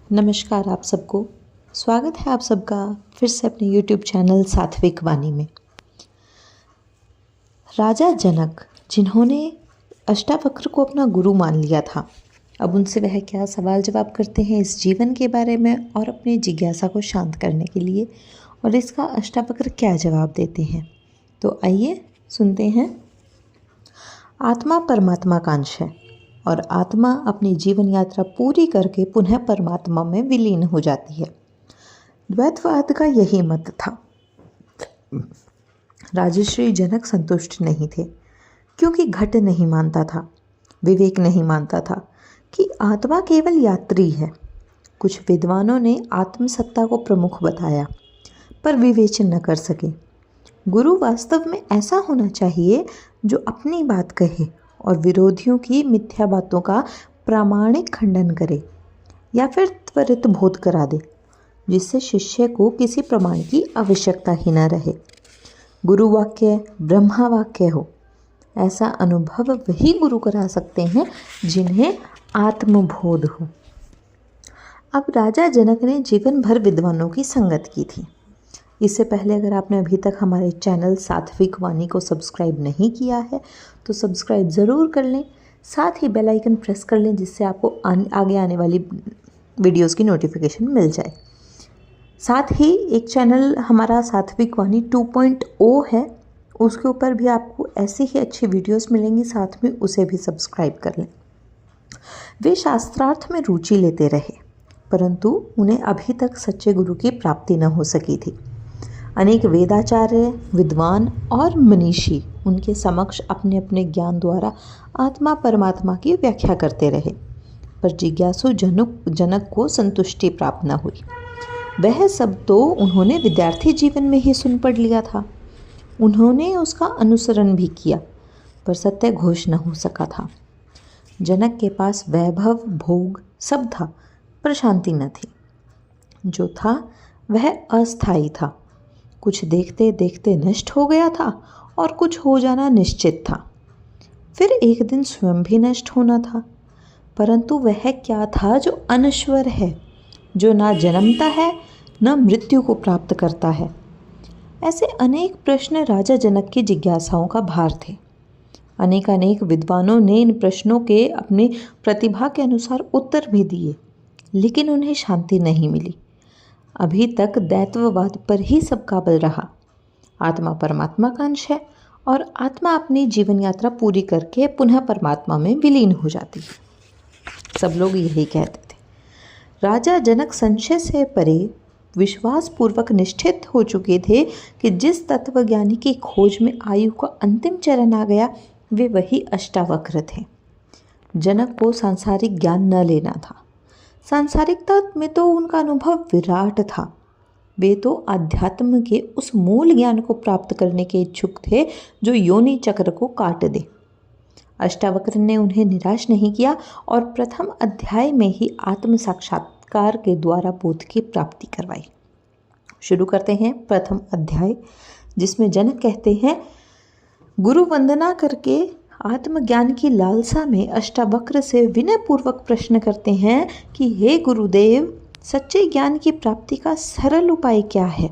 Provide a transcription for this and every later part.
नमस्कार आप सबको। स्वागत है आप सबका फिर से अपने YouTube चैनल सात्विक वाणी में। राजा जनक जिन्होंने अष्टावक्र को अपना गुरु मान लिया था, अब उनसे वह क्या सवाल जवाब करते हैं इस जीवन के बारे में और अपनी जिज्ञासा को शांत करने के लिए, और इसका अष्टावक्र क्या जवाब देते हैं। तो आइए सुनते हैं। आत्मा परमात्मा का अंश है और आत्मा अपनी जीवन यात्रा पूरी करके पुनः परमात्मा में विलीन हो जाती है। द्वैतवाद का यही मत था। राजर्षि जनक संतुष्ट नहीं थे, क्योंकि घट नहीं मानता था, विवेक नहीं मानता था कि आत्मा केवल यात्री है। कुछ विद्वानों ने आत्मसत्ता को प्रमुख बताया, पर विवेचन न कर सके। गुरु वास्तव में ऐसा होना चाहिए जो अपनी बात कहे और विरोधियों की मिथ्या बातों का प्रामाणिक खंडन करे या फिर त्वरित बोध करा दे, जिससे शिष्य को किसी प्रमाण की आवश्यकता ही न रहे। गुरु वाक्य ब्रह्मा वाक्य हो, ऐसा अनुभव वही गुरु करा सकते हैं जिन्हें आत्मबोध हो। अब राजा जनक ने जीवन भर विद्वानों की संगत की थी। इससे पहले अगर आपने अभी तक हमारे चैनल सात्विक वाणी को सब्सक्राइब नहीं किया है तो सब्सक्राइब ज़रूर कर लें, साथ ही बेल आइकन प्रेस कर लें जिससे आपको आगे आने वाली वीडियोस की नोटिफिकेशन मिल जाए। साथ ही एक चैनल हमारा सात्विक वाणी 2.0 है, उसके ऊपर भी आपको ऐसी ही अच्छी वीडियोस मिलेंगी, साथ में उसे भी सब्सक्राइब कर लें। वे शास्त्रार्थ में रुचि लेते रहे, परंतु उन्हें अभी तक सच्चे गुरु की प्राप्ति न हो सकी थी। अनेक वेदाचार्य, विद्वान और मनीषी उनके समक्ष अपने अपने ज्ञान द्वारा आत्मा परमात्मा की व्याख्या करते रहे, पर जिज्ञासु जनक को संतुष्टि प्राप्त न हुई। वह सब तो उन्होंने विद्यार्थी जीवन में ही सुन पढ़ लिया था। उन्होंने उसका अनुसरण भी किया, पर सत्य घोष न हो सका था। जनक के पास वैभव भोग सब था, पर शांति न थी। जो था वह अस्थायी था, कुछ देखते देखते नष्ट हो गया था और कुछ हो जाना निश्चित था। फिर एक दिन स्वयं भी नष्ट होना था, परंतु वह क्या था जो अनश्वर है, जो ना जन्मता है न मृत्यु को प्राप्त करता है। ऐसे अनेक प्रश्न राजा जनक की जिज्ञासाओं का भार थे। अनेक विद्वानों ने इन प्रश्नों के अपनी प्रतिभा के अनुसार उत्तर भी दिए, लेकिन उन्हें शांति नहीं मिली। अभी तक दैत्ववाद पर ही सबका बल रहा। आत्मा परमात्मा का अंश है और आत्मा अपनी जीवन यात्रा पूरी करके पुनः परमात्मा में विलीन हो जाती है। सब लोग यही कहते थे। राजा जनक संशय से परे विश्वास पूर्वक निश्चित हो चुके थे कि जिस तत्वज्ञानी की खोज में आयु का अंतिम चरण आ गया, वे वही अष्टावक्र थे। जनक को सांसारिक ज्ञान न लेना था। सांसारिकता में तो उनका अनुभव विराट था। वे तो आध्यात्म के उस मूल ज्ञान को प्राप्त करने के इच्छुक थे जो योनि चक्र को काट दे। अष्टावक्र ने उन्हें निराश नहीं किया और प्रथम अध्याय में ही आत्म साक्षात्कार के द्वारा बोध की प्राप्ति करवाई। शुरू करते हैं प्रथम अध्याय, जिसमें जनक कहते हैं, गुरु वंदना करके आत्मज्ञान की लालसा में अष्टावक्र से विनयपूर्वक प्रश्न करते हैं कि हे गुरुदेव, सच्चे ज्ञान की प्राप्ति का सरल उपाय क्या है?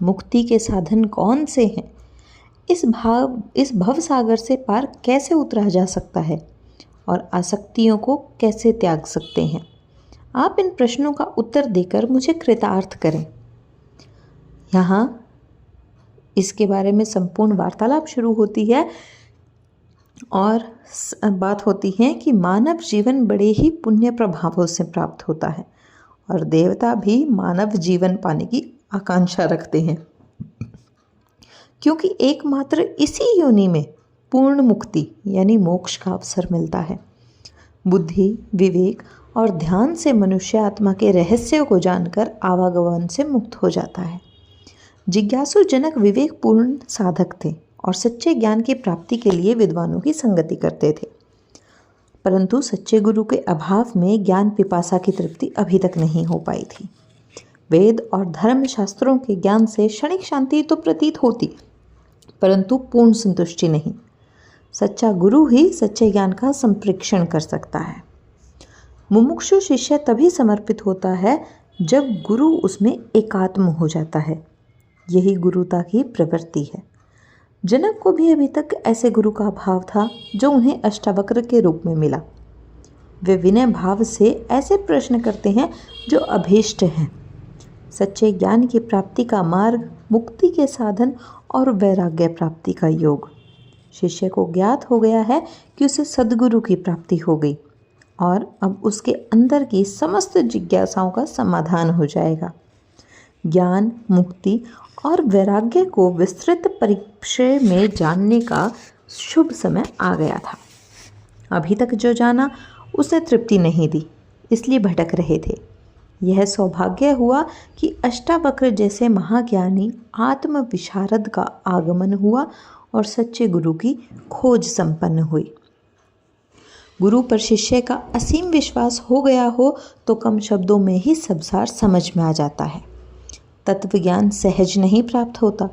मुक्ति के साधन कौन से हैं? इस भव सागर से पार कैसे उतरा जा सकता है और आसक्तियों को कैसे त्याग सकते हैं? आप इन प्रश्नों का उत्तर देकर मुझे कृतार्थ करें। यहाँ इसके बारे में संपूर्ण वार्तालाप शुरू होती है और बात होती है कि मानव जीवन बड़े ही पुण्य प्रभावों से प्राप्त होता है और देवता भी मानव जीवन पाने की आकांक्षा रखते हैं, क्योंकि एकमात्र इसी योनि में पूर्ण मुक्ति यानी मोक्ष का अवसर मिलता है। बुद्धि, विवेक और ध्यान से मनुष्य आत्मा के रहस्यों को जानकर आवागमन से मुक्त हो जाता है। जिज्ञासु जनक विवेकपूर्ण साधक थे और सच्चे ज्ञान की प्राप्ति के लिए विद्वानों की संगति करते थे, परंतु सच्चे गुरु के अभाव में ज्ञान पिपासा की तृप्ति अभी तक नहीं हो पाई थी। वेद और धर्म शास्त्रों के ज्ञान से क्षणिक शांति तो प्रतीत होती, परंतु पूर्ण संतुष्टि नहीं। सच्चा गुरु ही सच्चे ज्ञान का संप्रेक्षण कर सकता है। मुमुक्षु शिष्य तभी समर्पित होता है जब गुरु उसमें एकात्म हो जाता है। यही गुरुता की प्रवृत्ति है। जनक को भी अभी तक ऐसे गुरु का अभाव था जो उन्हें अष्टावक्र के रूप में मिला। वे विनय भाव से ऐसे प्रश्न करते हैं जो अभीष्ट हैं। सच्चे ज्ञान की प्राप्ति का मार्ग, मुक्ति के साधन और वैराग्य प्राप्ति का योग। शिष्य को ज्ञात हो गया है कि उसे सद्गुरु की प्राप्ति हो गई और अब उसके अंदर की समस्त जिज्ञासाओं का समाधान हो जाएगा। ज्ञान, मुक्ति और वैराग्य को विस्तृत परिचय में जानने का शुभ समय आ गया था। अभी तक जो जाना उसने तृप्ति नहीं दी, इसलिए भटक रहे थे। यह सौभाग्य हुआ कि अष्टावक्र जैसे महाज्ञानी आत्म विशारद का आगमन हुआ और सच्चे गुरु की खोज संपन्न हुई। गुरु पर शिष्य का असीम विश्वास हो गया हो तो कम शब्दों में ही सब सार समझ में आ जाता है। तत्व ज्ञान सहज नहीं प्राप्त होता,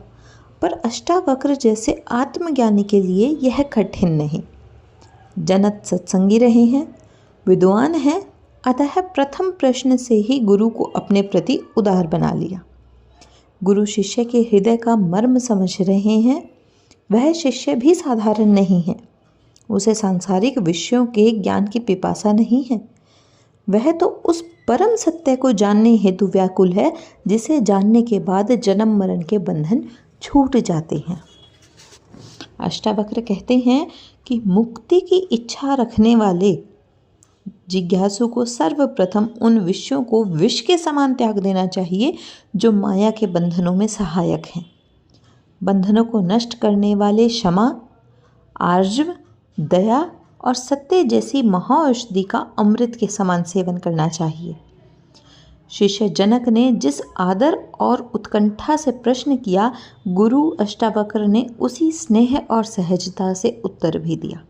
पर अष्टावक्र जैसे आत्मज्ञानी के लिए यह कठिन नहीं। जनक सत्संगी रहे हैं, विद्वान हैं, अतः प्रथम प्रश्न से ही गुरु को अपने प्रति उदार बना लिया। गुरु शिष्य के हृदय का मर्म समझ रहे हैं। वह शिष्य भी साधारण नहीं है। उसे सांसारिक विषयों के ज्ञान की पिपासा नहीं है। वह तो उस परम सत्य को जानने हेतु व्याकुल है जिसे जानने के बाद जन्म मरण के बंधन छूट जाते हैं। अष्टावक्र कहते हैं कि मुक्ति की इच्छा रखने वाले जिज्ञासु को सर्वप्रथम उन विषयों को विष के समान त्याग देना चाहिए जो माया के बंधनों में सहायक हैं। बंधनों को नष्ट करने वाले क्षमा, आर्जव, दया और सत्य जैसी महाऔषधि का अमृत के समान सेवन करना चाहिए। शिष्य जनक ने जिस आदर और उत्कंठा से प्रश्न किया, गुरु अष्टावक्र ने उसी स्नेह और सहजता से उत्तर भी दिया।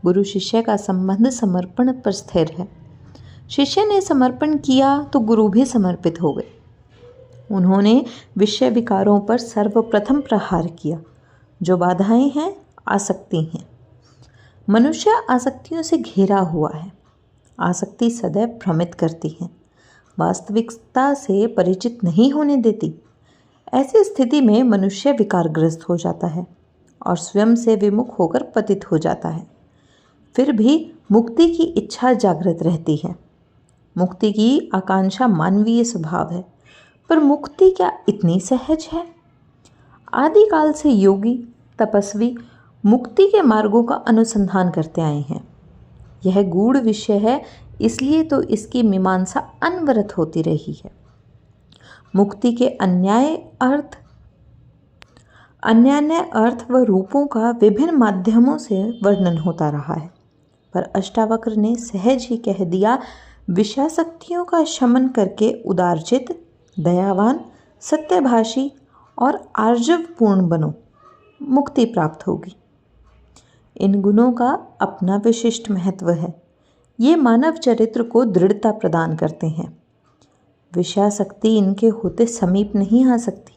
गुरु शिष्य का संबंध समर्पण पर स्थिर है। शिष्य ने समर्पण किया तो गुरु भी समर्पित हो गए। उन्होंने विषय विकारों पर सर्वप्रथम प्रहार किया। जो बाधाएं हैं, आसक्ति हैं। मनुष्य आसक्तियों से घिरा हुआ है। आसक्ति सदैव भ्रमित करती है, वास्तविकता से परिचित नहीं होने देती। ऐसी स्थिति में मनुष्य विकारग्रस्त हो जाता है और स्वयं से विमुख होकर पतित हो जाता है। फिर भी मुक्ति की इच्छा जागृत रहती है। मुक्ति की आकांक्षा मानवीय स्वभाव है, पर मुक्ति क्या इतनी सहज है? आदिकाल से योगी, तपस्वी मुक्ति के मार्गों का अनुसंधान करते आए हैं। यह गूढ़ विषय है, इसलिए तो इसकी मीमांसा अनवरत होती रही है। मुक्ति के अन्यान्य अर्थ व रूपों का विभिन्न माध्यमों से वर्णन होता रहा है, पर अष्टावक्र ने सहज ही कह दिया, विषयासक्तियों का शमन करके उदारचित, दयावान, सत्यभाषी और आर्जवपूर्ण बनो, मुक्ति प्राप्त होगी। इन गुणों का अपना विशिष्ट महत्व है। ये मानव चरित्र को दृढ़ता प्रदान करते हैं। विषयासक्ति इनके होते समीप नहीं आ सकती।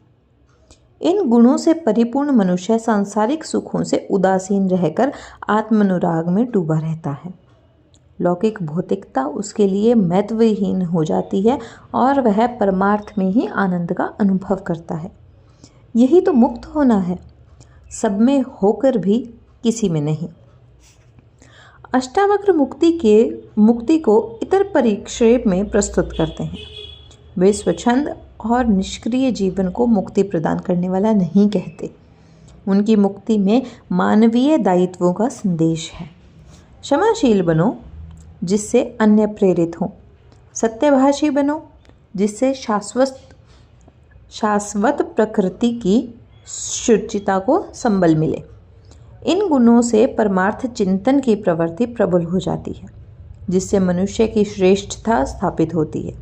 इन गुणों से परिपूर्ण मनुष्य सांसारिक सुखों से उदासीन रहकर आत्मानुराग में डूबा रहता है। लौकिक भौतिकता उसके लिए महत्वहीन हो जाती है और वह परमार्थ में ही आनंद का अनुभव करता है। यही तो मुक्त होना है, सब में होकर भी किसी में नहीं। अष्टावक्र मुक्ति को इतर परिक्षेप में प्रस्तुत करते हैं। वे स्वच्छंद और निष्क्रिय जीवन को मुक्ति प्रदान करने वाला नहीं कहते। उनकी मुक्ति में मानवीय दायित्वों का संदेश है। क्षमाशील बनो जिससे अन्य प्रेरित हों। सत्यभाषी बनो जिससे शाश्वत प्रकृति की शुचिता को संबल मिले। इन गुणों से परमार्थ चिंतन की प्रवृत्ति प्रबल हो जाती है, जिससे मनुष्य की श्रेष्ठता स्थापित होती है।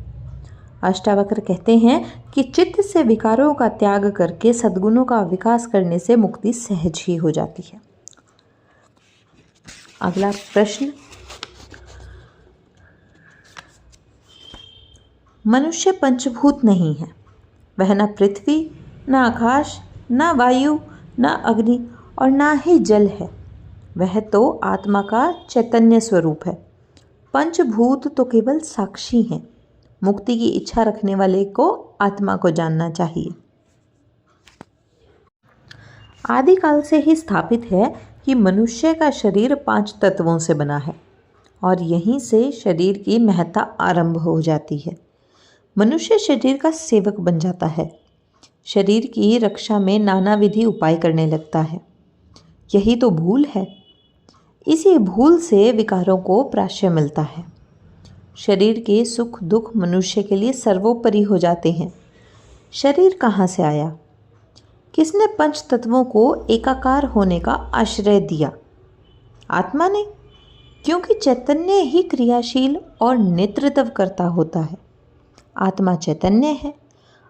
अष्टावक्र कहते हैं कि चित्त से विकारों का त्याग करके सद्गुणों का विकास करने से मुक्ति सहज ही हो जाती है। अगला प्रश्न, मनुष्य पंचभूत नहीं है। वह न पृथ्वी, न आकाश, न वायु, न अग्नि और न ही जल है। वह तो आत्मा का चैतन्य स्वरूप है। पंचभूत तो केवल साक्षी हैं। मुक्ति की इच्छा रखने वाले को आत्मा को जानना चाहिए। आदिकाल से ही स्थापित है कि मनुष्य का शरीर 5 तत्वों से बना है और यहीं से शरीर की महत्ता आरंभ हो जाती है। मनुष्य शरीर का सेवक बन जाता है। शरीर की रक्षा में नाना विधि उपाय करने लगता है। यही तो भूल है। इसी भूल से विकारों को प्राश्रय मिलता है। शरीर के सुख दुख मनुष्य के लिए सर्वोपरि हो जाते हैं। शरीर कहाँ से आया? किसने पंच तत्वों को एकाकार होने का आश्रय दिया? आत्मा ने, क्योंकि चैतन्य ही क्रियाशील और नेतृत्व करता होता है। आत्मा चैतन्य है,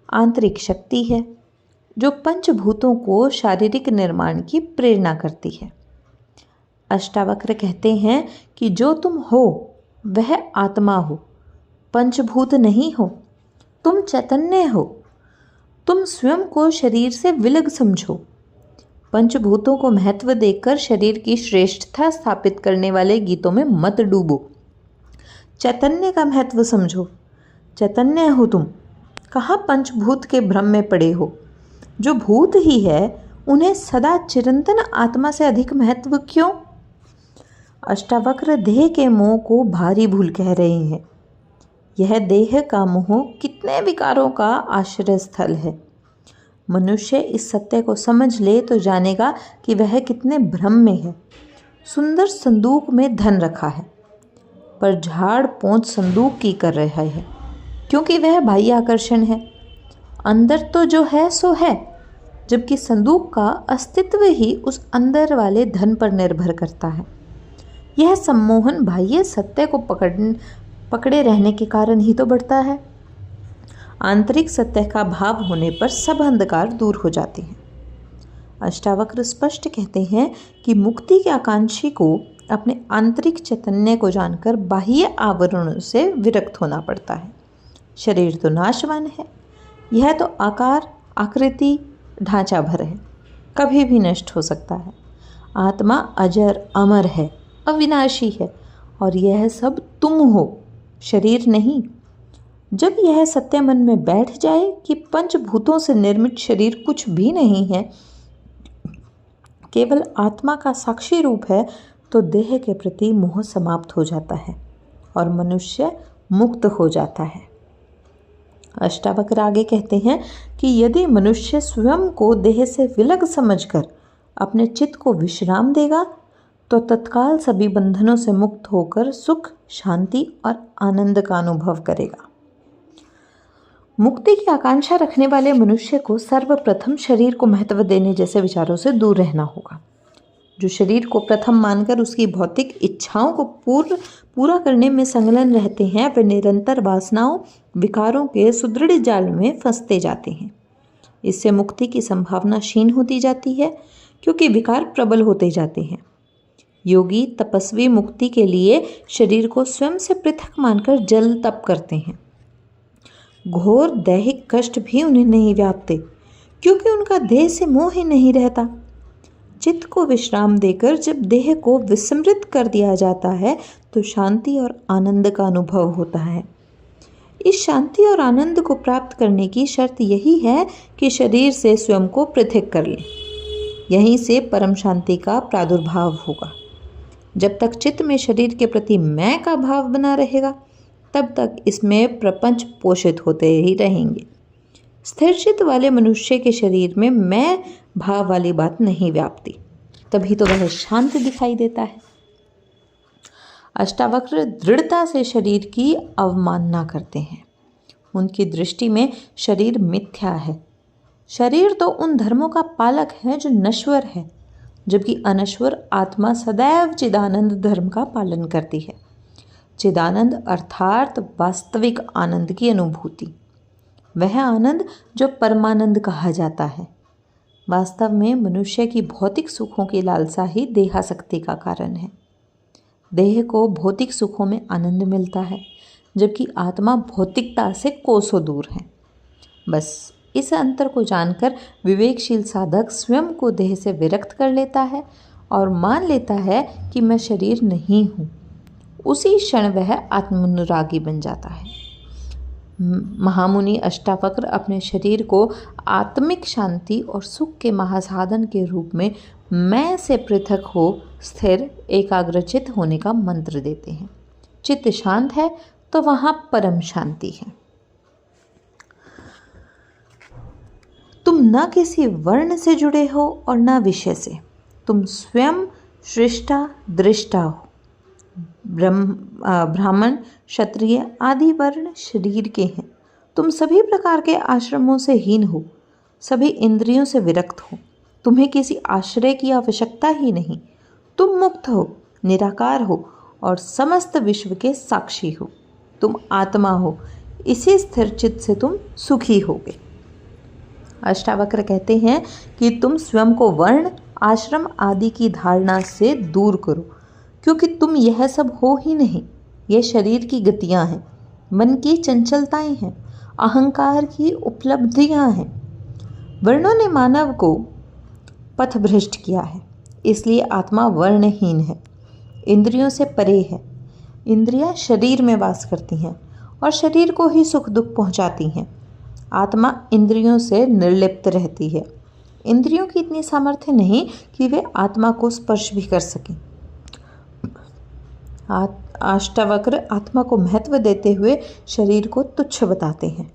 आंतरिक शक्ति है जो पंचभूतों को शारीरिक निर्माण की प्रेरणा करती है। अष्टावक्र कहते हैं कि जो तुम हो वह आत्मा हो, पंचभूत नहीं हो। तुम चैतन्य हो। तुम स्वयं को शरीर से विलग समझो। पंचभूतों को महत्व देकर शरीर की श्रेष्ठता स्थापित करने वाले गीतों में मत डूबो। चैतन्य का महत्व समझो। चैतन्य हो तुम, कहाँ पंचभूत के भ्रम में पड़े हो। जो भूत ही है उन्हें सदा चिरंतन आत्मा से अधिक महत्व क्यों? अष्टावक्र देह के मोह को भारी भूल कह रहे हैं। यह देह का मोह कितने विकारों का आश्रय स्थल है। मनुष्य इस सत्य को समझ ले तो जानेगा कि वह कितने भ्रम में है। सुंदर संदूक में धन रखा है, पर झाड़ पोंछ संदूक की कर रहा है, क्योंकि वह बाह्य आकर्षण है। अंदर तो जो है सो है, जबकि संदूक का अस्तित्व ही उस अंदर वाले धन पर निर्भर करता है। यह सम्मोहन बाह्य सत्य को पकड़े रहने के कारण ही तो बढ़ता है। आंतरिक सत्य का भाव होने पर सब अंधकार दूर हो जाते हैं। अष्टावक्र स्पष्ट कहते हैं कि मुक्ति के आकांक्षी को अपने आंतरिक चैतन्य को जानकर बाह्य आवरणों से विरक्त होना पड़ता है। शरीर तो नाशवान है। यह तो आकार, आकृति, ढांचा भर है, कभी भी नष्ट हो सकता है। आत्मा अजर अमर है, अविनाशी है, और यह सब तुम हो, शरीर नहीं। जब यह सत्य मन में बैठ जाए कि पंचभूतों से निर्मित शरीर कुछ भी नहीं है, केवल आत्मा का साक्षी रूप है, तो देह के प्रति मोह समाप्त हो जाता है और मनुष्य मुक्त हो जाता है। अष्टावक्र आगे कहते हैं कि यदि मनुष्य स्वयं को देह से विलग समझकर अपने चित्त को विश्राम देगा तो तत्काल सभी बंधनों से मुक्त होकर सुख, शांति और आनंद का अनुभव करेगा। मुक्ति की आकांक्षा रखने वाले मनुष्य को सर्वप्रथम शरीर को महत्व देने जैसे विचारों से दूर रहना होगा। जो शरीर को प्रथम मानकर उसकी भौतिक इच्छाओं को पूरा करने में संलग्न रहते हैं, वे निरंतर वासनाओं, विकारों के सुदृढ़ जाल में फंसते जाते हैं। इससे मुक्ति की संभावना क्षीण होती जाती है, क्योंकि विकार प्रबल होते जाते हैं। योगी तपस्वी मुक्ति के लिए शरीर को स्वयं से पृथक मानकर जल तप करते हैं। घोर दैहिक कष्ट भी उन्हें नहीं व्यापते, क्योंकि उनका देह से मोह ही नहीं रहता। चित्त को विश्राम देकर जब देह को विस्मृत कर दिया जाता है तो शांति और आनंद का अनुभव होता है। इस शांति और आनंद को प्राप्त करने की शर्त यही है कि शरीर से स्वयं को पृथक कर लें। यहीं से परम शांति का प्रादुर्भाव होगा। जब तक चित्त में शरीर के प्रति मैं का भाव बना रहेगा, तब तक इसमें प्रपंच पोषित होते ही रहेंगे। स्थिर चित्त वाले मनुष्य के शरीर में मैं भाव वाली बात नहीं व्यापती, तभी तो वह शांत दिखाई देता है। अष्टावक्र दृढ़ता से शरीर की अवमानना करते हैं। उनकी दृष्टि में शरीर मिथ्या है। शरीर तो उन धर्मों का पालक है जो नश्वर है, जबकि अनश्वर आत्मा सदैव चिदानंद धर्म का पालन करती है। चिदानंद अर्थात वास्तविक आनंद की अनुभूति, वह आनंद जो परमानंद कहा जाता है। वास्तव में मनुष्य की भौतिक सुखों की लालसा ही देहासक्ति का कारण है। देह को भौतिक सुखों में आनंद मिलता है, जबकि आत्मा भौतिकता से कोसों दूर है। बस इस अंतर को जानकर विवेकशील साधक स्वयं को देह से विरक्त कर लेता है और मान लेता है कि मैं शरीर नहीं हूँ। उसी क्षण वह आत्मानुरागी बन जाता है। महामुनि अष्टावक्र अपने शरीर को आत्मिक शांति और सुख के महासाधन के रूप में मैं से पृथक हो स्थिर एकाग्रचित होने का मंत्र देते हैं। चित्त शांत है तो वहाँ परम शांति है। तुम न किसी वर्ण से जुड़े हो और न विषय से। तुम स्वयं सृष्टा दृष्टा हो। ब्राह्मण क्षत्रिय आदि वर्ण शरीर के हैं। तुम सभी प्रकार के आश्रमों से हीन हो, सभी इंद्रियों से विरक्त हो। तुम्हें किसी आश्रय की आवश्यकता ही नहीं। तुम मुक्त हो, निराकार हो और समस्त विश्व के साक्षी हो। तुम आत्मा हो। इसी स्थिर चित्त से तुम सुखी होगे। अष्टावक्र कहते हैं कि तुम स्वयं को वर्ण आश्रम आदि की धारणा से दूर करो, क्योंकि तुम यह सब हो ही नहीं। यह शरीर की गतियां हैं, मन की चंचलताएं हैं, अहंकार की उपलब्धियां हैं। वर्णों ने मानव को पथभ्रष्ट किया है, इसलिए आत्मा वर्णहीन है, इंद्रियों से परे है। इंद्रियां शरीर में वास करती हैं और शरीर को ही सुख दुख पहुंचाती हैं। आत्मा इंद्रियों से निर्लिप्त रहती है। इंद्रियों की इतनी सामर्थ्य नहीं कि वे आत्मा को स्पर्श भी कर सकें। अष्टावक्र आत्मा को महत्व देते हुए शरीर को तुच्छ बताते हैं।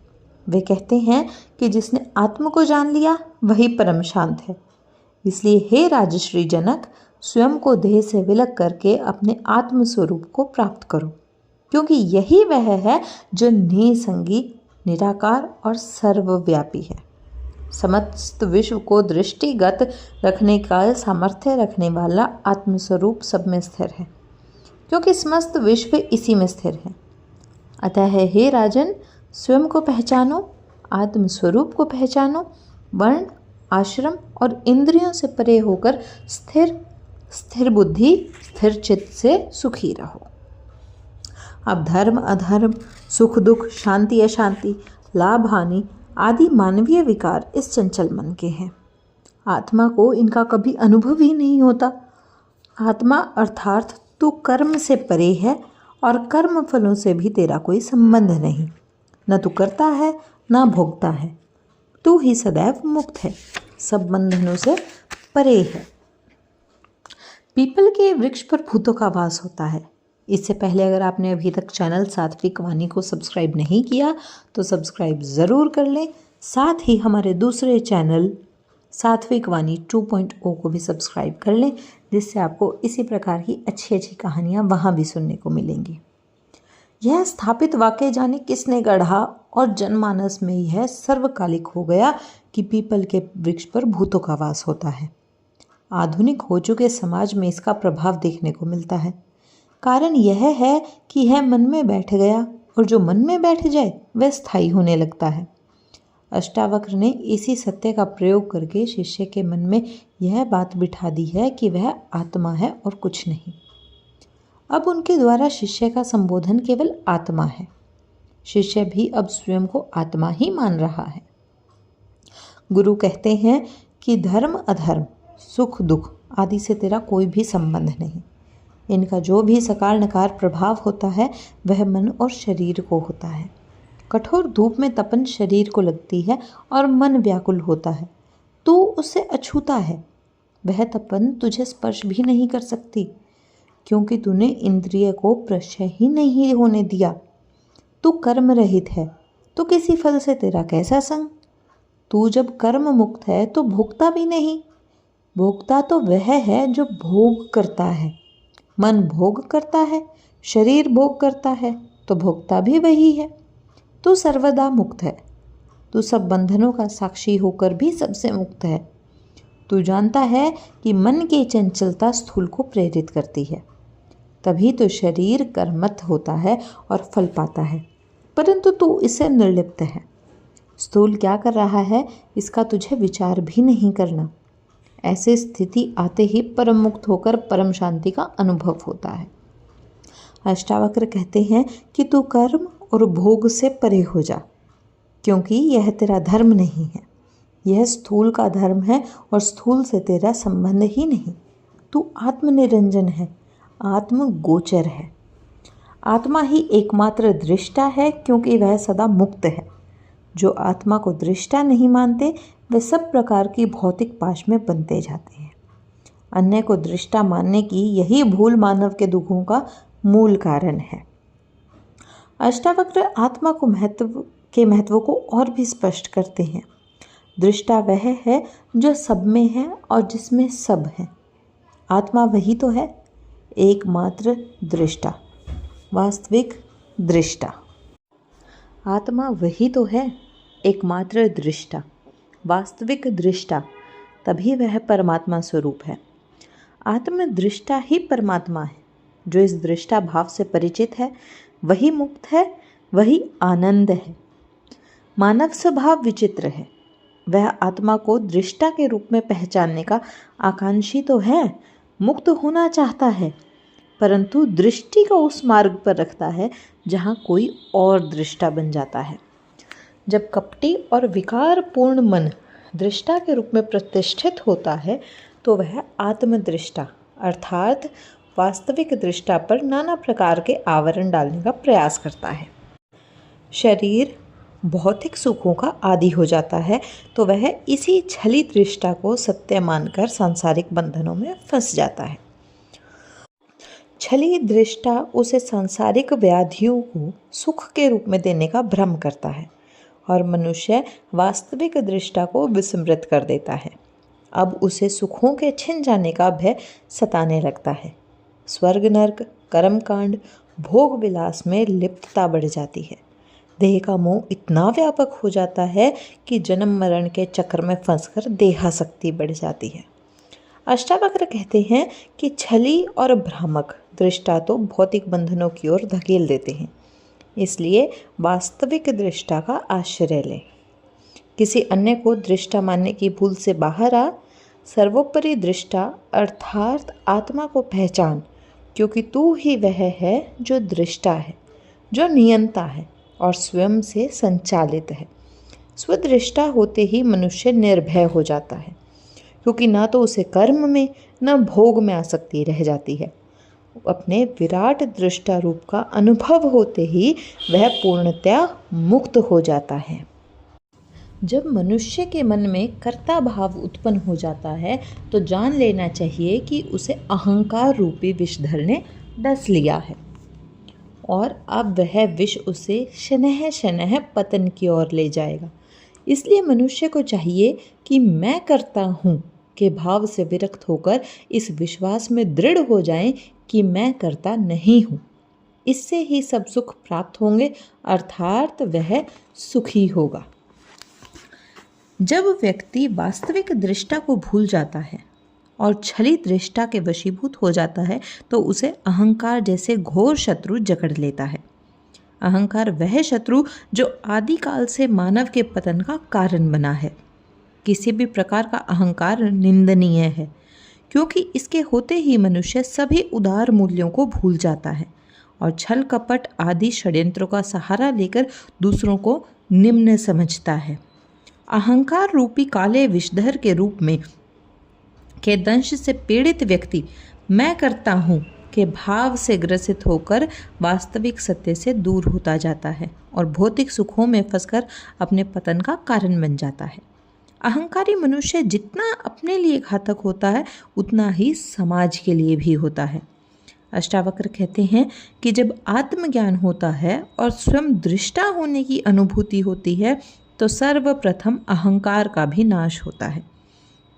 वे कहते हैं कि जिसने आत्मा को जान लिया वही परम शांत है। इसलिए हे राजश्री जनक, स्वयं को देह से विलग करके अपने आत्म स्वरूप को प्राप्त करो, क्योंकि यही वह है जो निसंगी, निराकार और सर्वव्यापी है। समस्त विश्व को दृष्टिगत रखने का सामर्थ्य रखने वाला आत्मस्वरूप सब में स्थिर है, क्योंकि समस्त विश्व इसी में स्थिर है। अतः हे राजन, स्वयं को पहचानो, आत्मस्वरूप को पहचानो, वर्ण आश्रम और इंद्रियों से परे होकर स्थिर बुद्धि स्थिर चित्त से सुखी रहो। अब धर्म अधर्म, सुख दुख, शांति अशांति, लाभ हानि आदि मानवीय विकार इस चंचल मन के हैं। आत्मा को इनका कभी अनुभव ही नहीं होता। आत्मा अर्थात तू कर्म से परे है और कर्म फलों से भी तेरा कोई संबंध नहीं। न तू करता है न भोगता है। तू ही सदैव मुक्त है, सब बंधनों से परे है। पीपल के वृक्ष पर भूतों का वास होता है। इससे पहले अगर आपने अभी तक चैनल सात्विक वाणी को सब्सक्राइब नहीं किया तो सब्सक्राइब ज़रूर कर लें। साथ ही हमारे दूसरे चैनल सात्विक वाणी 2.0 को भी सब्सक्राइब कर लें, जिससे आपको इसी प्रकार की अच्छी अच्छी कहानियाँ वहाँ भी सुनने को मिलेंगी। यह स्थापित वाक्य जाने किसने गढ़ा और जनमानस में यह सर्वकालिक हो गया कि पीपल के वृक्ष पर भूतों का वास होता है। आधुनिक हो चुके समाज में इसका प्रभाव देखने को मिलता है। कारण यह है कि यह मन में बैठ गया और जो मन में बैठ जाए वह स्थायी होने लगता है। अष्टावक्र ने इसी सत्य का प्रयोग करके शिष्य के मन में यह बात बिठा दी है कि वह आत्मा है और कुछ नहीं। अब उनके द्वारा शिष्य का संबोधन केवल आत्मा है। शिष्य भी अब स्वयं को आत्मा ही मान रहा है। गुरु कहते हैं कि धर्म अधर्म, सुख दुख आदि से तेरा कोई भी संबंध नहीं। इनका जो भी सकार नकार प्रभाव होता है वह मन और शरीर को होता है। कठोर धूप में तपन शरीर को लगती है और मन व्याकुल होता है। तू उससे अछूता है। वह तपन तुझे स्पर्श भी नहीं कर सकती, क्योंकि तूने इंद्रिय को प्रशय ही नहीं होने दिया। तू कर्म रहित है तो किसी फल से तेरा कैसा संग। तू जब कर्म मुक्त है तो भोगता भी नहीं। भोगता तो वह है जो भोग करता है। मन भोग करता है, शरीर भोग करता है, तो भोगता भी वही है। तू सर्वदा मुक्त है। तू सब बंधनों का साक्षी होकर भी सबसे मुक्त है। तू जानता है कि मन की चंचलता स्थूल को प्रेरित करती है, तभी तो शरीर कर्मठ होता है और फल पाता है, परंतु तू इससे निर्लिप्त है। स्थूल क्या कर रहा है इसका तुझे विचार भी नहीं करना। ऐसी स्थिति आते ही परम मुक्त होकर परम शांति का अनुभव होता है। अष्टावक्र कहते हैं कि तू कर्म और भोग से परे हो जा, क्योंकि यह तेरा धर्म नहीं है। यह स्थूल का धर्म है और स्थूल से तेरा संबंध ही नहीं। तू आत्मनिरंजन है, आत्म गोचर है। आत्मा ही एकमात्र दृष्टा है क्योंकि वह सदा मुक्त है। जो आत्मा को दृष्टा नहीं मानते वे सब प्रकार की भौतिक पाश में बनते जाते हैं। अन्य को दृष्टा मानने की यही भूल मानव के दुखों का मूल कारण है। अष्टावक्र आत्मा को महत्व को और भी स्पष्ट करते हैं। दृष्टा वह है जो सब में है और जिसमें सब है। आत्मा वही तो है, एकमात्र दृष्टा, वास्तविक दृष्टा। आत्मा वही तो है, एकमात्र दृष्टा, वास्तविक दृष्टा, तभी वह परमात्मा स्वरूप है। आत्मदृष्टा ही परमात्मा है। जो इस दृष्टा भाव से परिचित है वही मुक्त है, वही आनंद है। मानव स्वभाव विचित्र है। वह आत्मा को दृष्टा के रूप में पहचानने का आकांक्षी तो है, मुक्त होना चाहता है, परंतु दृष्टि को उस मार्ग पर रखता है जहाँ कोई और दृष्टा बन जाता है। जब कपटी और विकारपूर्ण मन दृष्टा के रूप में प्रतिष्ठित होता है तो वह आत्मदृष्टा अर्थात वास्तविक दृष्टा पर नाना प्रकार के आवरण डालने का प्रयास करता है। शरीर भौतिक सुखों का आदी हो जाता है तो वह इसी छली दृष्टा को सत्य मानकर सांसारिक बंधनों में फंस जाता है। छली दृष्टा उसे सांसारिक व्याधियों को सुख के रूप में देने का भ्रम करता है और मनुष्य वास्तविक दृष्टा को विस्मृत कर देता है। अब उसे सुखों के छिन जाने का भय सताने लगता है। स्वर्ग नरक, कर्मकांड, भोग विलास में लिप्तता बढ़ जाती है। देह का मोह इतना व्यापक हो जाता है कि जन्म मरण के चक्र में फंसकर देहासक्ति बढ़ जाती है। अष्टावक्र कहते हैं कि छली और भ्रामक दृष्टा तो भौतिक बंधनों की ओर धकेल देते हैं, इसलिए वास्तविक दृष्टा का आश्रय लें। किसी अन्य को दृष्टा मानने की भूल से बाहर आ, सर्वोपरि दृष्टा अर्थात आत्मा को पहचान, क्योंकि तू ही वह है जो दृष्टा है, जो नियंता है और स्वयं से संचालित है। स्वदृष्टा होते ही मनुष्य निर्भय हो जाता है, क्योंकि ना तो उसे कर्म में न भोग में आसक्ति रह जाती है। अपने विराट दृष्टा रूप का अनुभव होते ही वह पूर्णतया मुक्त हो जाता है। जब मनुष्य के मन में कर्ता भाव उत्पन्न हो जाता है तो जान लेना चाहिए कि उसे अहंकार रूपी विषधर ने डस लिया है और अब वह विष उसे शनह शनह पतन की ओर ले जाएगा। इसलिए मनुष्य को चाहिए कि मैं करता हूँ के भाव से विरक्त होकर इस विश्वास में दृढ़ हो जाएं कि मैं करता नहीं हूँ। इससे ही सब सुख प्राप्त होंगे, अर्थात वह सुखी होगा। जब व्यक्ति वास्तविक दृष्टा को भूल जाता है और छली दृष्टा के वशीभूत हो जाता है तो उसे अहंकार जैसे घोर शत्रु जकड़ लेता है। अहंकार वह शत्रु जो आदिकाल से मानव के पतन का कारण बना है। किसी भी प्रकार का अहंकार निंदनीय है, क्योंकि इसके होते ही मनुष्य सभी उदार मूल्यों को भूल जाता है और छल कपट आदि षड्यंत्रों का सहारा लेकर दूसरों को निम्न समझता है। अहंकार रूपी काले विषधर के रूप में के दंश से पीड़ित व्यक्ति मैं करता हूँ के भाव से ग्रसित होकर वास्तविक सत्य से दूर होता जाता है और भौतिक सुखों में फंसकर अपने पतन का कारण बन जाता है। अहंकारी मनुष्य जितना अपने लिए घातक होता है उतना ही समाज के लिए भी होता है। अष्टावक्र कहते हैं कि जब आत्मज्ञान होता है और स्वयं दृष्टा होने की अनुभूति होती है तो सर्वप्रथम अहंकार का भी नाश होता है,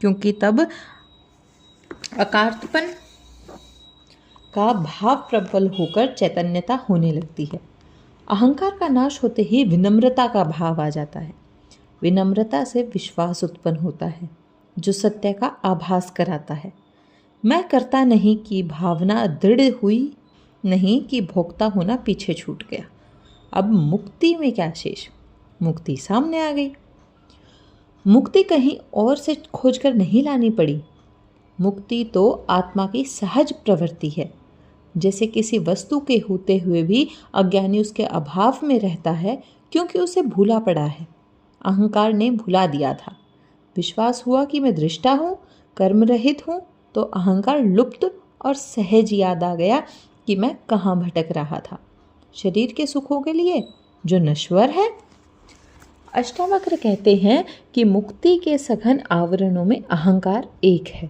क्योंकि तब अकार्यपन का भाव प्रबल होकर चैतन्यता होने लगती है। अहंकार का नाश होते ही विनम्रता का भाव आ जाता है। विनम्रता से विश्वास उत्पन्न होता है जो सत्य का आभास कराता है। मैं करता नहीं की भावना दृढ़ हुई नहीं कि भोक्ता होना पीछे छूट गया। अब मुक्ति में क्या शेष, मुक्ति सामने आ गई। मुक्ति कहीं और से खोजकर नहीं लानी पड़ी। मुक्ति तो आत्मा की सहज प्रवृत्ति है। जैसे किसी वस्तु के होते हुए भी अज्ञानी उसके अभाव में रहता है क्योंकि उसे भूला पड़ा है। अहंकार ने भुला दिया था। विश्वास हुआ कि मैं दृष्टा हूँ, कर्म रहित हूँ, तो अहंकार लुप्त और सहज याद आ गया कि मैं कहाँ भटक रहा था। शरीर के सुखों के लिए जो नश्वर है। अष्टावक्र कहते हैं कि मुक्ति के सघन आवरणों में अहंकार एक है।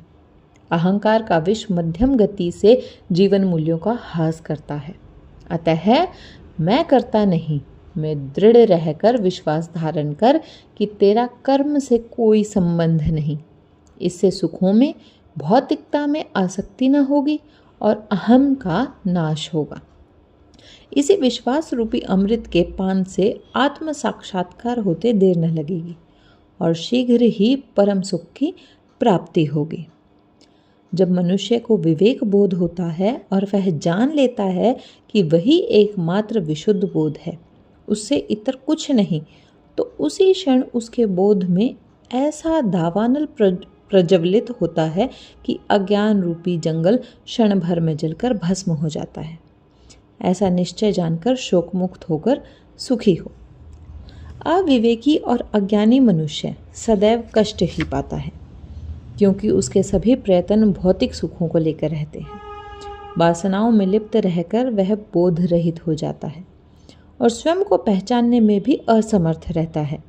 अहंकार का विष मध्यम गति से जीवन मूल्यों का ह्रास करता है। अतः मैं करता नहीं, मैं दृढ़ रहकर विश्वास धारण कर कि तेरा कर्म से कोई संबंध नहीं। इससे सुखों में, भौतिकता में आसक्ति न होगी और अहम का नाश होगा। इसी विश्वास रूपी अमृत के पान से आत्म साक्षात्कार होते देर न लगेगी और शीघ्र ही परम सुख की प्राप्ति होगी। जब मनुष्य को विवेक बोध होता है और वह जान लेता है कि वही एकमात्र विशुद्ध बोध है, उससे इतर कुछ नहीं, तो उसी क्षण उसके बोध में ऐसा दावानल प्रज्वलित होता है कि अज्ञान रूपी जंगल क्षण भर में जलकर भस्म हो जाता है। ऐसा निश्चय जानकर शोक मुक्त होकर सुखी हो। अविवेकी और अज्ञानी मनुष्य सदैव कष्ट ही पाता है, क्योंकि उसके सभी प्रयत्न भौतिक सुखों को लेकर रहते हैं। वासनाओं में लिप्त रहकर वह बोध रहित हो जाता है और स्वयं को पहचानने में भी असमर्थ रहता है।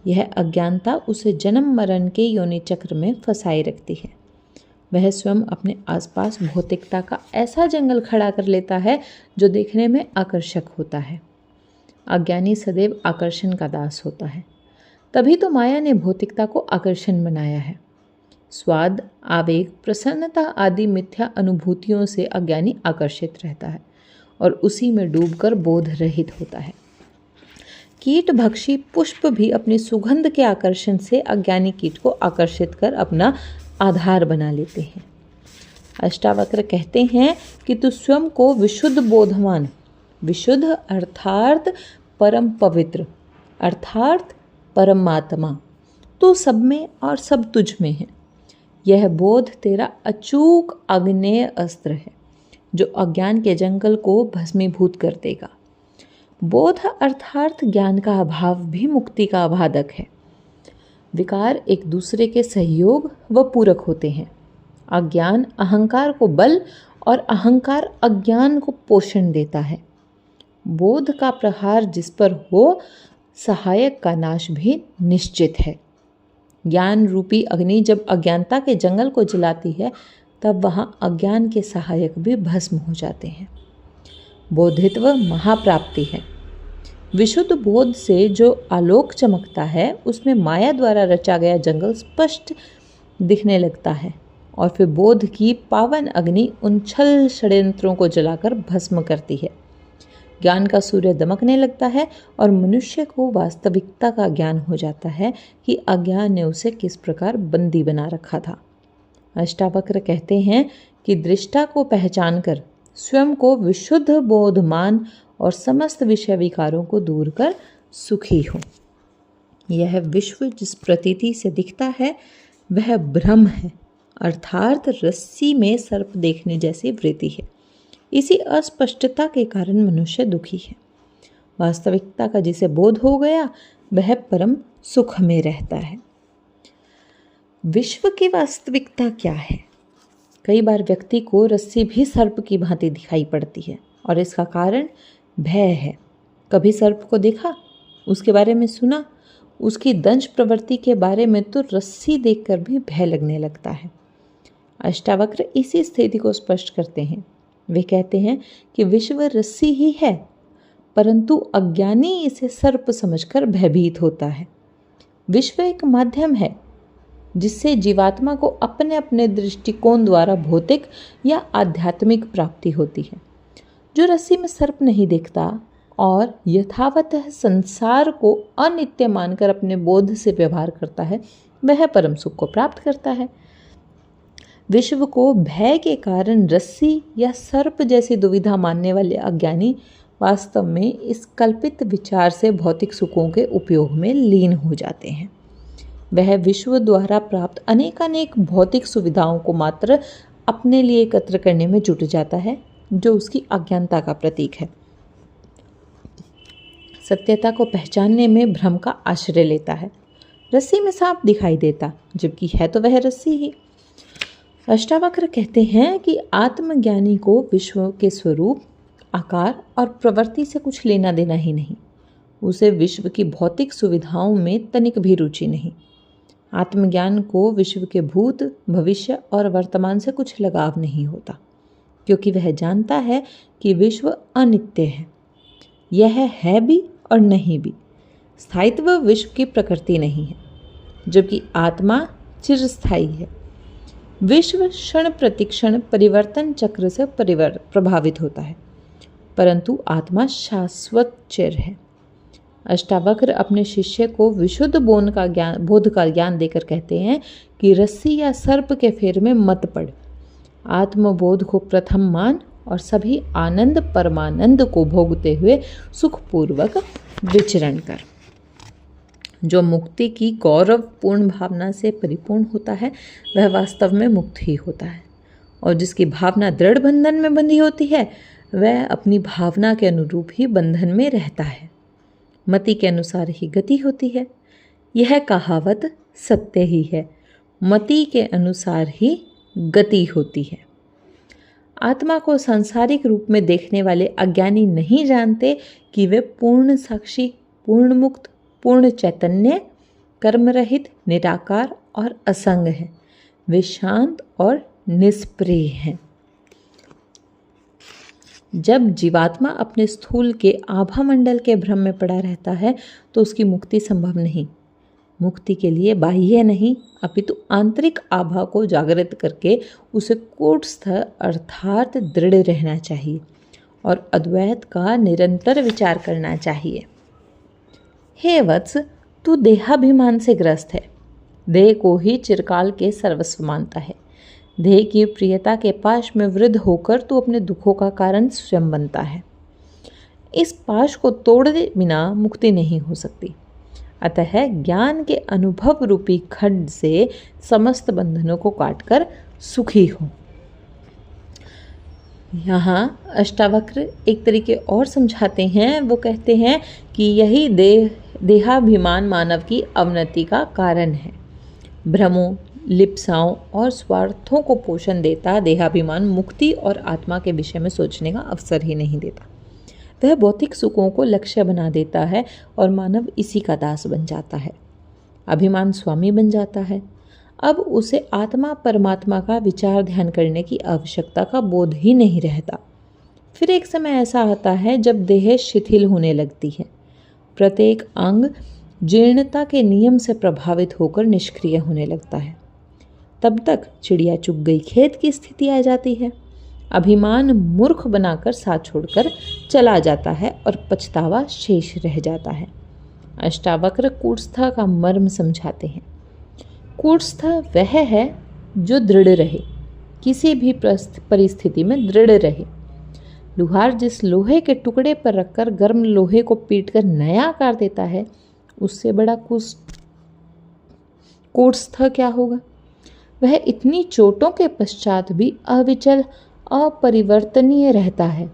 यह अज्ञानता उसे जन्म मरण के योनि चक्र में फंसाए रखती है। वह स्वयं अपने आसपास भौतिकता का ऐसा जंगल खड़ा कर लेता है जो देखने में आकर्षक होता है। अज्ञानी सदैव आकर्षण का दास होता है। तभी तो माया ने भौतिकता को आकर्षण बनाया है। स्वाद, आवेग, प्रसन्नता आदि मिथ्या अनुभूतियों से अज्ञानी आकर्षित रहता है और उसी में डूबकर बोध रहित होता है। कीट भक्षी पुष्प भी अपनी सुगंध के आकर्षण से अज्ञानी कीट को आकर्षित कर अपना आधार बना लेते हैं। अष्टावक्र कहते हैं कि तू स्वयं को विशुद्ध बोधमान, विशुद्ध अर्थात परम पवित्र, अर्थात परमात्मा, तू सब में और सब तुझ में है। यह बोध तेरा अचूक आग्नेय अस्त्र है जो अज्ञान के जंगल को भस्मीभूत कर देगा। बोध अर्थात ज्ञान का अभाव भी मुक्ति का बाधक है। विकार एक दूसरे के सहयोग व पूरक होते हैं। अज्ञान अहंकार को बल और अहंकार अज्ञान को पोषण देता है। बोध का प्रहार जिस पर हो, सहायक का नाश भी निश्चित है। ज्ञान रूपी अग्नि जब अज्ञानता के जंगल को जलाती है, तब वहाँ अज्ञान के सहायक भी भस्म हो जाते हैं। बोधित्व महाप्राप्ति है। विशुद्ध बोध से जो आलोक चमकता है, उसमें माया द्वारा रचा गया जंगल स्पष्ट दिखने लगता है और फिर बोध की पावन अग्नि उन छल षड्यंत्रों को जलाकर भस्म करती है। ज्ञान का सूर्य दमकने लगता है और मनुष्य को वास्तविकता का ज्ञान हो जाता है कि अज्ञान ने उसे किस प्रकार बंदी बना रखा था। अष्टावक्र कहते हैं कि दृष्टा को पहचान कर स्वयं को विशुद्ध बोधमान और समस्त विषय विकारों को दूर कर सुखी हो। यह विश्व जिस प्रतीति से दिखता है वह भ्रम है, अर्थात रस्सी में सर्प देखने जैसी वृत्ति है। इसी अस्पष्टता के कारण मनुष्य दुखी है। वास्तविकता का जिसे बोध हो गया वह परम सुख में रहता है। विश्व की वास्तविकता क्या है? कई बार व्यक्ति को रस्सी भी सर्प की भांति दिखाई पड़ती है और इसका कारण भय है। कभी सर्प को देखा, उसके बारे में सुना, उसकी दंश प्रवृत्ति के बारे में तो रस्सी देखकर भी भय लगने लगता है। अष्टावक्र इसी स्थिति को स्पष्ट करते हैं। वे कहते हैं कि विश्व रस्सी ही है, परंतु अज्ञानी इसे सर्प समझकर भयभीत होता है। विश्व एक माध्यम है जिससे जीवात्मा को अपने अपने दृष्टिकोण द्वारा भौतिक या आध्यात्मिक प्राप्ति होती है। जो रस्सी में सर्प नहीं देखता और यथावतः संसार को अनित्य मानकर अपने बोध से व्यवहार करता है, वह परम सुख को प्राप्त करता है। विश्व को भय के कारण रस्सी या सर्प जैसी दुविधा मानने वाले अज्ञानी वास्तव में इस कल्पित विचार से भौतिक सुखों के उपयोग में लीन हो जाते हैं। वह विश्व द्वारा प्राप्त अनेकानेक भौतिक सुविधाओं को मात्र अपने लिए एकत्र करने में जुट जाता है, जो उसकी अज्ञानता का प्रतीक है। सत्यता को पहचानने में भ्रम का आश्रय लेता है। रस्सी में सांप दिखाई देता, जबकि है तो वह रस्सी ही। अष्टावक्र कहते हैं कि आत्मज्ञानी को विश्व के स्वरूप आकार और प्रवृत्ति से कुछ लेना देना ही नहीं। उसे विश्व की भौतिक सुविधाओं में तनिक भी रुचि नहीं। आत्मज्ञान को विश्व के भूत, भविष्य और वर्तमान से कुछ लगाव नहीं होता, क्योंकि वह जानता है कि विश्व अनित्य है। यह है भी और नहीं भी। स्थायित्व विश्व की प्रकृति नहीं है, जबकि आत्मा चिरस्थायी है। विश्व क्षण प्रतिक्षण परिवर्तन चक्र से प्रभावित होता है, परंतु आत्मा शाश्वत चिर है। अष्टावक्र अपने शिष्य को विशुद्ध बोध का ज्ञान देकर कहते हैं कि रस्सी या सर्प के फेर में मत पड़। आत्मबोध को प्रथम मान और सभी आनंद परमानंद को भोगते हुए सुखपूर्वक विचरण कर। जो मुक्ति की गौरवपूर्ण भावना से परिपूर्ण होता है वह वास्तव में मुक्त ही होता है, और जिसकी भावना दृढ़ बंधन में बंधी होती है वह अपनी भावना के अनुरूप ही बंधन में रहता है। मति के अनुसार ही गति होती है। यह कहावत सत्य ही है। मति के अनुसार ही गति होती है। आत्मा को सांसारिक रूप में देखने वाले अज्ञानी नहीं जानते कि वे पूर्ण साक्षी, पूर्ण मुक्त, पूर्ण चैतन्य, कर्म रहित, निराकार और असंग है। वे शांत और निष्प्रिय हैं। जब जीवात्मा अपने स्थूल के आभा मंडल के भ्रम में पड़ा रहता है तो उसकी मुक्ति संभव नहीं। मुक्ति के लिए बाह्य नहीं अपितु आंतरिक आभा को जागृत करके उसे कूटस्थ अर्थात दृढ़ रहना चाहिए और अद्वैत का निरंतर विचार करना चाहिए। हे वत्स, तू देहाभिमान से ग्रस्त है। देह को ही चिरकाल के सर्वस्व मानता है। देह की प्रियता के पाश में वृद्ध होकर तू अपने दुखों का कारण स्वयं बनता है। इस पाश को तोड़े बिना मुक्ति नहीं हो सकती। अतः ज्ञान के अनुभव रूपी खड्ड से समस्त बंधनों को काटकर सुखी हो। यहाँ अष्टावक्र एक तरीके और समझाते हैं। वो कहते हैं कि यही देहाभिमान मानव की अवनति का कारण है। भ्रमों, लिप्साओं और स्वार्थों को पोषण देता देहाभिमान मुक्ति और आत्मा के विषय में सोचने का अवसर ही नहीं देता। वह भौतिक सुखों को लक्ष्य बना देता है और मानव इसी का दास बन जाता है। अभिमान स्वामी बन जाता है। अब उसे आत्मा परमात्मा का विचार ध्यान करने की आवश्यकता का बोध ही नहीं रहता। फिर एक समय ऐसा आता है जब देह शिथिल होने लगती है। प्रत्येक अंग जीर्णता के नियम से प्रभावित होकर निष्क्रिय होने लगता है। तब तक चिड़िया चुग गई खेत की स्थिति आ जाती है। अभिमान मूर्ख बनाकर साथ छोड़कर चला जाता है और पछतावा शेष रह जाता है। अष्टावक्र कूटस्थ का मर्म समझाते हैं। कूटस्थ वह है जो दृढ़ रहे, किसी भी परिस्थिति में दृढ़ रहे। लुहार जिस लोहे के टुकड़े पर रखकर गर्म लोहे को पीटकर नया आकार देता है, उससे बड़ा कूटस्थ क्या होगा। वह इतनी चोटों के पश्चात भी अविचल, अपरिवर्तनीय रहता है।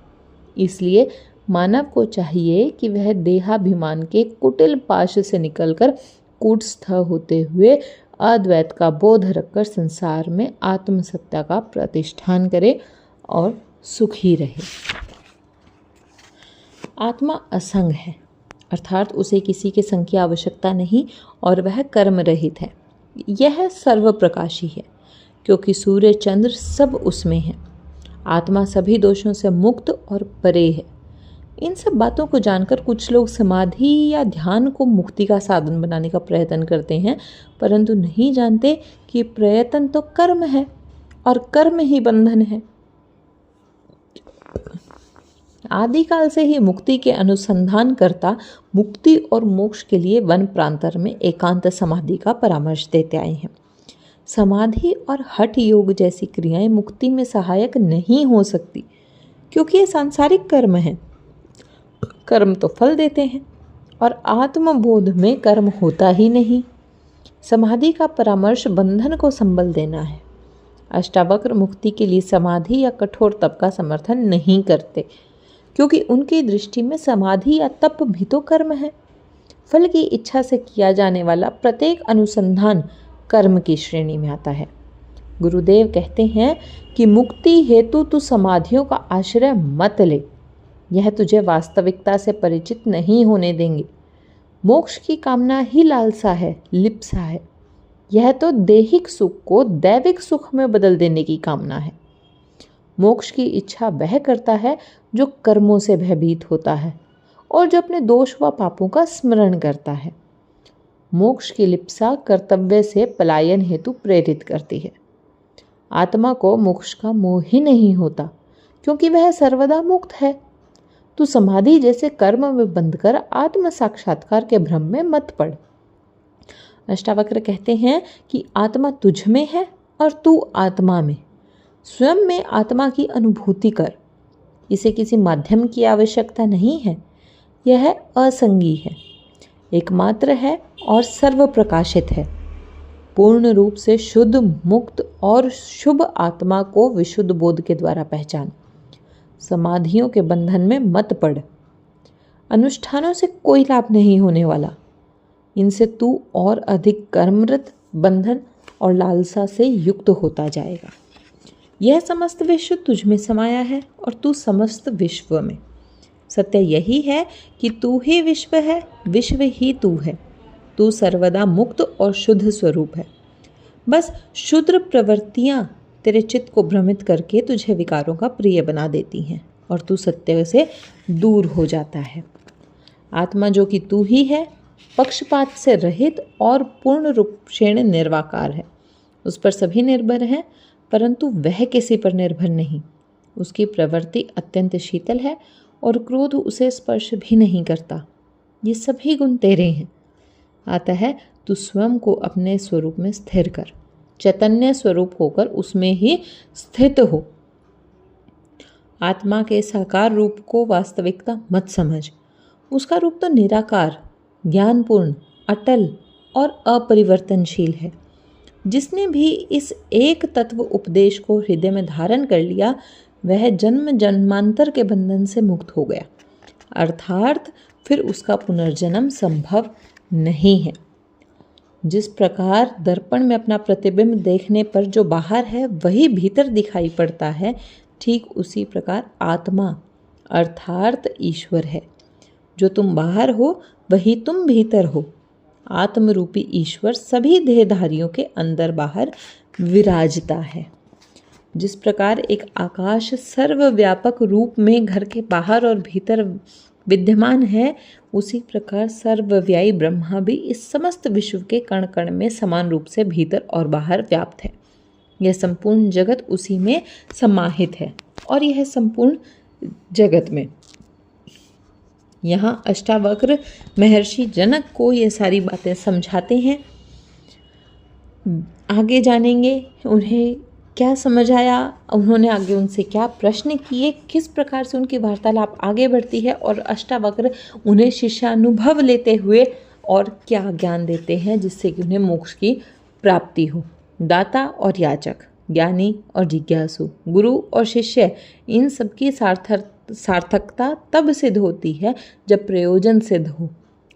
इसलिए मानव को चाहिए कि वह देहाभिमान के कुटिल पाश से निकलकर कूटस्थ होते हुए अद्वैत का बोध रखकर संसार में आत्मसत्ता का प्रतिष्ठान करे और सुखी रहे। आत्मा असंग है, अर्थात उसे किसी के संग की आवश्यकता नहीं और वह कर्म रहित है। यह सर्वप्रकाशी है, क्योंकि सूर्य चंद्र सब उसमें है। आत्मा सभी दोषों से मुक्त और परे है। इन सब बातों को जानकर कुछ लोग समाधि या ध्यान को मुक्ति का साधन बनाने का प्रयत्न करते हैं, परंतु नहीं जानते कि प्रयत्न तो कर्म है और कर्म ही बंधन है। आदिकाल से ही मुक्ति के अनुसंधान करता मुक्ति और मोक्ष के लिए वन प्रांतर में एकांत समाधि का परामर्श देते आए हैं। समाधि और हठ योग जैसी क्रियाएं मुक्ति में सहायक नहीं हो सकती, क्योंकि ये सांसारिक कर्म है। कर्म तो फल देते हैं और आत्मबोध में कर्म होता ही नहीं। समाधि का परामर्श बंधन को संबल देना है। अष्टावक्र मुक्ति के लिए समाधि या कठोर तप का समर्थन नहीं करते, क्योंकि उनकी दृष्टि में समाधि या तप भी तो कर्म है। फल की इच्छा से किया जाने वाला प्रत्येक अनुसंधान कर्म की श्रेणी में आता है। गुरुदेव कहते हैं कि मुक्ति हेतु तू समाधियों का आश्रय मत ले। यह तुझे वास्तविकता से परिचित नहीं होने देंगे। मोक्ष की कामना ही लालसा है, लिप्सा है। यह तो दैहिक सुख को दैविक सुख में बदल देने की कामना है। मोक्ष की इच्छा वह करता है जो कर्मों से भयभीत होता है और जो अपने दोष व पापों का स्मरण करता है। मोक्ष की लिप्सा कर्तव्य से पलायन हेतु प्रेरित करती है। आत्मा को मोक्ष का मोह ही नहीं होता, क्योंकि वह सर्वदा मुक्त है। तू समाधि जैसे कर्म में बंध कर आत्म साक्षात्कार के भ्रम में मत पड़। अष्टावक्र कहते हैं कि आत्मा तुझ में है और तू आत्मा में। स्वयं में आत्मा की अनुभूति कर। इसे किसी माध्यम की आवश्यकता नहीं है। यह असंगी है, एकमात्र है और सर्व प्रकाशित है। पूर्ण रूप से शुद्ध, मुक्त और शुभ आत्मा को विशुद्ध बोध के द्वारा पहचान। समाधियों के बंधन में मत पड़। अनुष्ठानों से कोई लाभ नहीं होने वाला। इनसे तू और अधिक कर्मरत, बंधन और लालसा से युक्त होता जाएगा। यह समस्त विश्व तुझ में समाया है और तू समस्त विश्व में। सत्य यही है कि तू ही विश्व है, विश्व ही तू है। तू सर्वदा मुक्त और शुद्ध स्वरूप है। बस क्षुद्र प्रवृत्तियां तेरे चित्त को भ्रमित करके तुझे विकारों का प्रिय बना देती हैं और तू सत्य से दूर हो जाता है। आत्मा जो कि तू ही है, पक्षपात से रहित और पूर्ण रूपेण निर्वाकार है। उस पर सभी निर्भर हैं, परंतु वह किसी पर निर्भर नहीं। उसकी प्रवृत्ति अत्यंत शीतल है और क्रोध उसे स्पर्श भी नहीं करता। ये सभी गुण तेरे हैं। अतः तू स्वयं को अपने स्वरूप में स्थिर कर। चैतन्य स्वरूप होकर उसमें ही स्थित हो। आत्मा के साकार रूप को वास्तविकता मत समझ। उसका रूप तो निराकार, ज्ञानपूर्ण, अटल और अपरिवर्तनशील है। जिसने भी इस एक तत्व उपदेश को हृदय में धारण कर लिया, वह जन्म जन्मांतर के बंधन से मुक्त हो गया, अर्थात फिर उसका पुनर्जन्म संभव नहीं है। जिस प्रकार दर्पण में अपना प्रतिबिंब देखने पर जो बाहर है वही भीतर दिखाई पड़ता है, ठीक उसी प्रकार आत्मा अर्थात ईश्वर है। जो तुम बाहर हो वही तुम भीतर हो। आत्मरूपी ईश्वर सभी देहधारियों के अंदर बाहर विराजता है। जिस प्रकार एक आकाश सर्वव्यापक रूप में घर के बाहर और भीतर विद्यमान है, उसी प्रकार सर्वव्यायी ब्रह्मा भी इस समस्त विश्व के कण कण में समान रूप से भीतर और बाहर व्याप्त है। यह संपूर्ण जगत उसी में समाहित है और यह संपूर्ण जगत में। यहाँ अष्टावक्र महर्षि जनक को ये सारी बातें समझाते हैं। आगे जानेंगे उन्हें क्या समझ आया, उन्होंने आगे उनसे क्या प्रश्न किए, किस प्रकार से उनकी वार्तालाप आगे बढ़ती है और अष्टावक्र उन्हें शिष्यानुभव लेते हुए और क्या ज्ञान देते हैं जिससे कि उन्हें मोक्ष की प्राप्ति हो। दाता और याचक, ज्ञानी और जिज्ञासु, गुरु और शिष्य, इन सबकी सार्थकता तब सिद्ध होती है जब प्रयोजन सिद्ध हो।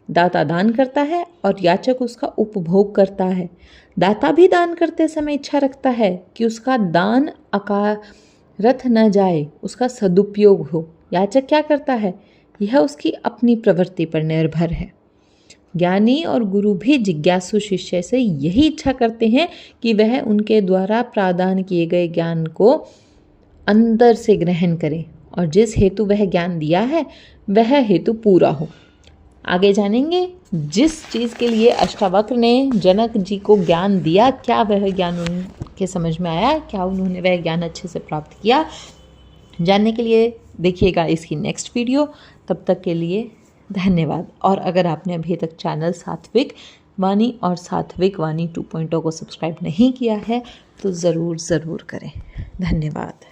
दाता दान करता है और याचक उसका उपभोग करता है। दाता भी दान करते समय इच्छा रखता है कि उसका दान अकारथ न जाए, उसका सदुपयोग हो। याचक क्या करता है, यह उसकी अपनी प्रवृत्ति पर निर्भर है। ज्ञानी और गुरु भी जिज्ञासु शिष्य से यही इच्छा करते हैं कि वह उनके द्वारा प्रदान किए गए ज्ञान को अंदर से ग्रहण करे और जिस हेतु वह ज्ञान दिया है वह हेतु पूरा हो। आगे जानेंगे जिस चीज़ के लिए अष्टावक्र ने जनक जी को ज्ञान दिया, क्या वह ज्ञान उनके समझ में आया, क्या उन्होंने वह ज्ञान अच्छे से प्राप्त किया। जानने के लिए देखिएगा इसकी नेक्स्ट वीडियो। तब तक के लिए धन्यवाद। और अगर आपने अभी तक चैनल सात्विक वाणी और सात्विक वाणी 2.0 को सब्सक्राइब नहीं किया है तो ज़रूर करें। धन्यवाद।